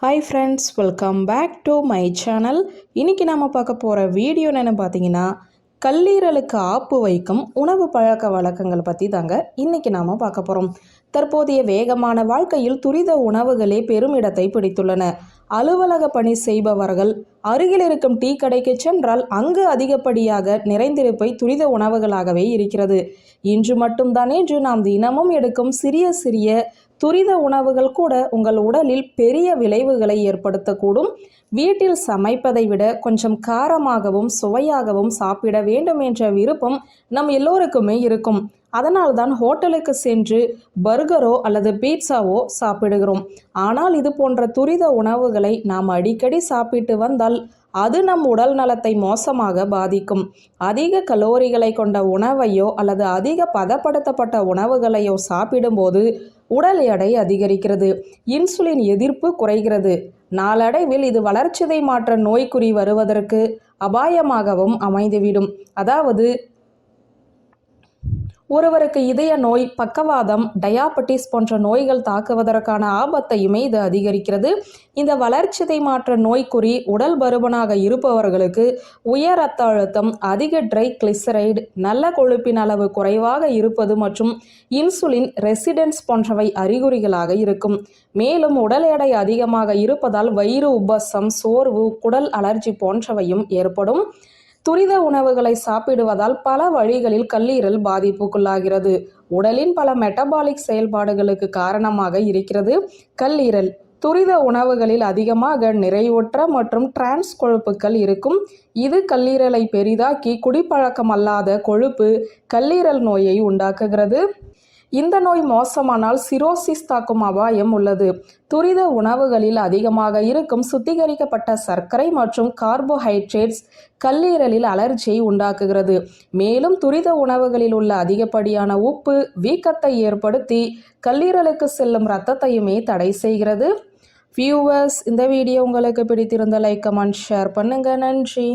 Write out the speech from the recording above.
Hi friends, welcome back to my channel. இன்றைக்கி நம்ம பார்க்க போகிற வீடியோ என்னென்னு பார்த்தீங்கன்னா, கல்லீரலுக்கு ஆப்பு வைக்கும் உணவு பழக்க வழக்கங்கள் பற்றி தாங்க இன்றைக்கி நாம் பார்க்க போகிறோம். தற்போதைய வேகமான வாழ்க்கையில் துரித உணவுகளே பெருமிடத்தை பிடித்துள்ளன. அலுவலக பணி செய்பவர்கள் அருகில் இருக்கும் டீ கடைக்கு சென்றால் அங்கு அதிகப்படியாக நிறைந்திருப்பை துரித உணவுகளாகவே இருக்கிறது. இன்று மட்டும்தான் என்று நாம் தினமும் எடுக்கும் சிறிய சிறிய துரித உணவுகள் கூட உங்கள் உடலில் பெரிய விளைவுகளை ஏற்படுத்தக்கூடும். வீட்டில் சமைப்பதை விட கொஞ்சம் காரமாகவும் சுவையாகவும் சாப்பிட வேண்டும் என்ற விருப்பம் நம் எல்லோருக்குமே இருக்கும். அதனால்தான் ஹோட்டலுக்கு சென்று பர்கரோ அல்லது பீட்சாவோ சாப்பிடுகிறோம். ஆனால் இது போன்ற துரித உணவுகளை நாம் அடிக்கடி சாப்பிட்டு வந்தால் அது நம் உடல் நலத்தை மோசமாக பாதிக்கும். அதிக கலோரிகளை கொண்ட உணவையோ அல்லது அதிக பதப்படுத்தப்பட்ட உணவுகளையோ சாப்பிடும்போது உடல் எடை அதிகரிக்கிறது, இன்சுலின் எதிர்ப்பு குறைகிறது. நாளடைவில் இது வளர்சிதை மாற்ற நோய்க்குறி வருவதற்கு அபாயமாகவும் அமைந்துவிடும். அதாவது ஒருவருக்கு இதய நோய், பக்கவாதம், டயாபெட்டிஸ் போன்ற நோய்கள் தாக்குவதற்கான ஆபத்தையுமே இது அதிகரிக்கிறது. இந்த வளர்சிதை மாற்ற நோய்க்குறி உடல் பருமனாக இருப்பவர்களுக்கு உயர் இரத்த அழுத்தம், அதிக ட்ரைக்ளிசரைடு, நல்ல கொழுப்பின் அளவு குறைவாக இருப்பது மற்றும் இன்சுலின் ரெசிஸ்டன்ஸ் போன்றவை அறிகுறிகளாக இருக்கும். மேலும் உடல் எடை அதிகமாக இருப்பதால் வயிறு உப்பசம், சோர்வு, குடல் அலர்ஜி போன்றவையும் ஏற்படும். துரித உணவுகளை சாப்பிடுவதால் பல வழிகளில் கல்லீரல் பாதிப்புக்குள்ளாகிறது. உடலின் பல மெட்டபாலிக் செயல்பாடுகளுக்கு காரணமாக இருக்கிறது கல்லீரல். துரித உணவுகளில் அதிகமாக நிறைவுற்ற மற்றும் டிரான்ஸ் கொழுப்புகள் இருக்கும். இது கல்லீரலை பெரிதாக்கி குடிப்பழக்கமல்லாத கொழுப்பு கல்லீரல் நோயை உண்டாக்குகிறது. இந்த நோய் மோசமானால் சிரோசிஸ் தாக்கும் அபாயம் உள்ளது. துரித உணவுகளில் அதிகமாக இருக்கும் சுத்திகரிக்கப்பட்ட சர்க்கரை மற்றும் கார்போஹைட்ரேட்ஸ் கல்லீரலில் அலர்ஜியை உண்டாக்குகிறது. மேலும் துரித உணவுகளில் உள்ள அதிகப்படியான உப்பு வீக்கத்தை ஏற்படுத்தி கல்லீரலுக்கு செல்லும் இரத்தத்தையுமே தடை செய்கிறது. வியூவர்ஸ், இந்த வீடியோ உங்களுக்கு பிடித்திருந்த லைக், கமெண்ட், ஷேர் பண்ணுங்க. நன்றி.